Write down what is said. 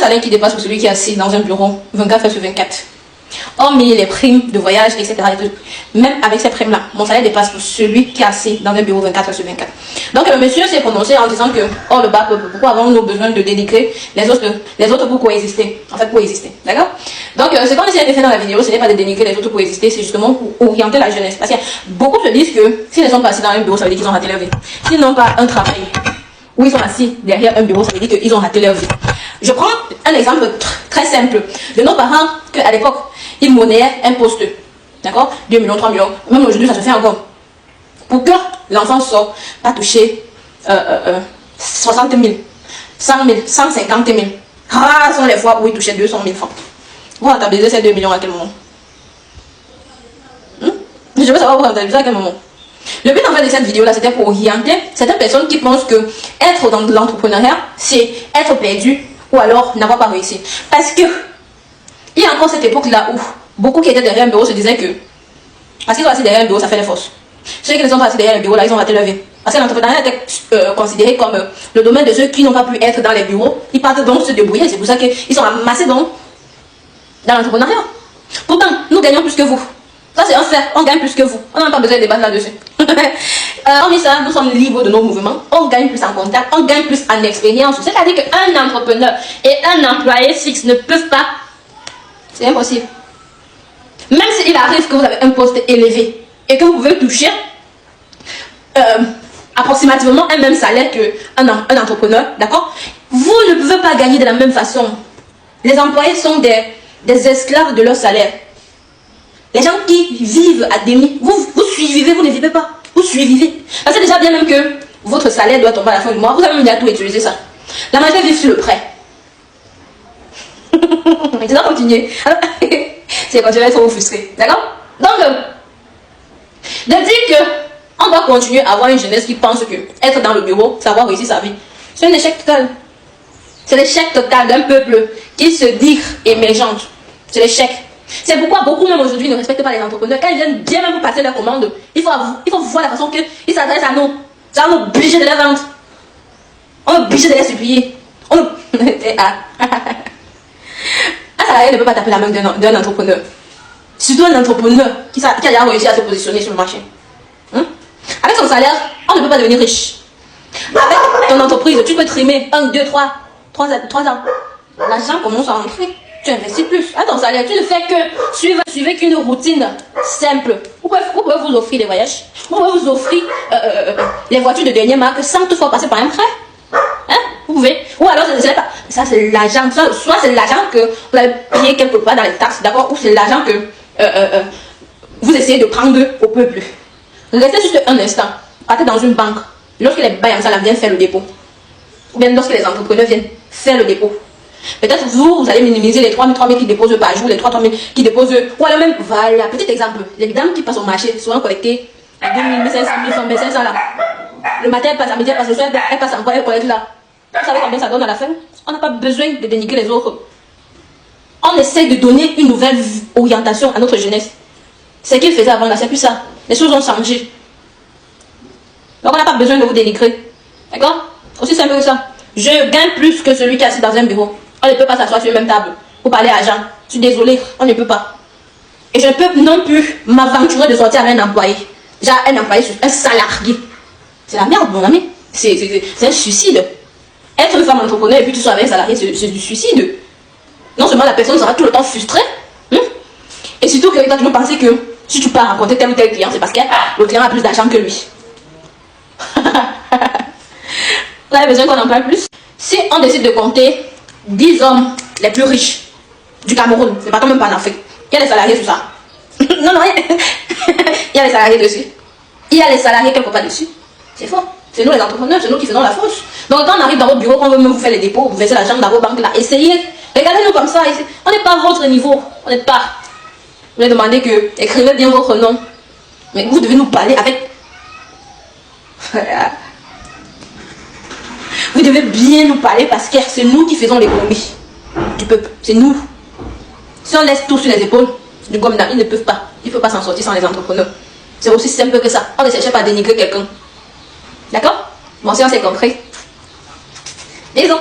salaire qui dépasse pour celui qui est assis dans un bureau 24 heures sur 24. Hormis les primes de voyage, etc. Même avec ces primes-là, mon salaire dépasse pour celui qui est assis dans un bureau 24 heures sur 24. Donc le monsieur s'est prononcé en disant que, oh le bas peuple, pourquoi avons-nous besoin de dénigrer les autres pour coexister? En fait, pour exister. D'accord? Donc ce qu'on essaie de faire dans la vidéo, ce n'est pas de dénigrer les autres pour exister, c'est justement pour orienter la jeunesse. Parce que beaucoup se disent que s'ils ne sont pas assis dans un bureau, ça veut dire qu'ils ont raté leur vie. S'ils n'ont pas un travail où ils sont assis derrière un bureau, ça veut dire qu'ils ont raté leur vie. Je prends un exemple très simple de nos parents qu'à l'époque, ils monnaient un poste. D'accord? 2 millions, 3 millions. Même aujourd'hui, ça se fait encore. Pour que l'enfant sorte, pas toucher 60 000, 100 000, 150 000. Rares sont les fois où ils touchaient 200 000 francs. Vous rentabilisez ces 2 millions à quel moment? Je veux savoir vous rentabilisez à quel moment. Le but en fait de cette vidéo là, c'était pour orienter certaines personnes qui pensent que être dans l'entrepreneuriat, c'est être perdu ou alors n'avoir pas réussi. Parce que il y a encore cette époque là où beaucoup qui étaient derrière un bureau se disaient que parce qu'ils sont assis derrière un bureau, ça fait les forces. Ceux qui ne sont pas assis derrière un bureau là, ils ont raté leur vie. Parce que l'entrepreneuriat était considéré comme le domaine de ceux qui n'ont pas pu être dans les bureaux. Ils partent donc se débrouiller. C'est pour ça qu'ils sont amassés donc dans l'entrepreneuriat. Pourtant, nous gagnons plus que vous. Ça c'est un fait, on gagne plus que vous. On n'a pas besoin de débattre là-dessus. Hormis ça, nous sommes libres de nos mouvements. On gagne plus en contact, on gagne plus en expérience. C'est-à-dire qu'un entrepreneur et un employé fixe ne peuvent pas. C'est impossible. Même s'il arrive que vous avez un poste élevé et que vous pouvez toucher approximativement un même salaire qu'un entrepreneur, d'accord? Vous ne pouvez pas gagner de la même façon. Les employés sont des esclaves de leur salaire. Les gens qui vivent à demi, vous suivez, vous ne vivez pas. Vous suivez. Parce que déjà bien même que votre salaire doit tomber à la fin du mois, vous avez même déjà tout utilisé ça. La majorité vit sur le prêt. Maintenant, continuez. C'est quand je vais être trop frustré. D'accord? Donc, de dire que on doit continuer à avoir une jeunesse qui pense que être dans le bureau, savoir réussir sa vie, c'est un échec total. C'est l'échec total d'un peuple qui se dit émergente. C'est l'échec. C'est pourquoi beaucoup même aujourd'hui ne respectent pas les entrepreneurs. Quand ils viennent bien même pour passer leur commande, il faut voir la façon qu'ils s'adressent à nous. Ça, on est obligé de les vendre. On est obligé de les supplier. Un salarié ne peut pas taper la main d'un entrepreneur. Surtout un entrepreneur qui a déjà réussi à se positionner sur le marché. Avec son salaire, on ne peut pas devenir riche. Avec ton entreprise, tu peux trimer 1, 2, 3 ans. L'argent commence à rentrer. Tu investis plus. À ton salaire, tu ne fais que suivre qu'une routine simple. Vous pouvez vous offrir des voyages. Vous pouvez vous offrir les voitures de dernière marque sans toutefois passer par un prêt. Hein? Vous pouvez. Ou alors, ça c'est l'argent. Soit c'est l'argent que vous avez payé quelque part dans les taxes, d'accord? Ou c'est l'argent que vous essayez de prendre au peuple. Restez juste un instant. Partez dans une banque. Lorsque les bailleurs viennent faire le dépôt. Ou bien lorsque les entrepreneurs viennent faire le dépôt. Peut-être vous allez minimiser les 3 000 qui déposent par jour, les 3 000 qui déposent. Ou alors même, voilà, petit exemple. Les dames qui passent au marché, souvent collectées à 2 000, 500, 1 500 là. Le matin, elle passe, à midi, elle passe, le soir, elle passe encore, elle collecte là. Vous savez combien ça donne à la fin? On n'a pas besoin de dénigrer les autres. On essaie de donner une nouvelle orientation à notre jeunesse. Ce qu'ils faisaient avant là, c'est plus ça. Les choses ont changé. Donc on n'a pas besoin de vous dénigrer. D'accord? Aussi simple que ça. Je gagne plus que celui qui est assis dans un bureau. On ne peut pas s'asseoir sur la même table pour parler argent. Je suis désolée, on ne peut pas. Et je ne peux non plus m'aventurer de sortir avec un employé. J'ai un employé, un salarié. C'est la merde, mon ami. C'est un suicide. Être une femme entrepreneur et puis tu sois avec un salarié, c'est du suicide. Non seulement la personne sera tout le temps frustrée, et surtout que toi tu peux penser que si tu pars rencontrer tel ou tel client, c'est parce que le client a plus d'argent que lui. Vous avez besoin qu'on en parle plus? Si on décide de compter 10 hommes les plus riches du Cameroun, c'est pas même pas en Afrique, il y a les salariés sur ça. Non, il y a les salariés dessus. Il y a les salariés quelque part dessus. C'est faux. C'est nous les entrepreneurs, c'est nous qui faisons la fausse. Donc quand on arrive dans votre bureau, qu'on veut même vous faire les dépôts, vous versez l'argent dans vos banques là, essayez. Regardez-nous comme ça. On n'est pas à votre niveau. On n'est pas. Vous allez demander que écrivez bien votre nom. Mais vous devez nous parler avec. Vous devez bien nous parler parce que c'est nous qui faisons l'économie du peuple. C'est nous. Si on laisse tout sur les épaules du gouvernement, ils ne peuvent pas. Il ne faut pas s'en sortir sans les entrepreneurs. C'est aussi simple que ça. On ne cherche pas à dénigrer quelqu'un. D'accord? Bon, si on s'est compris. Disons.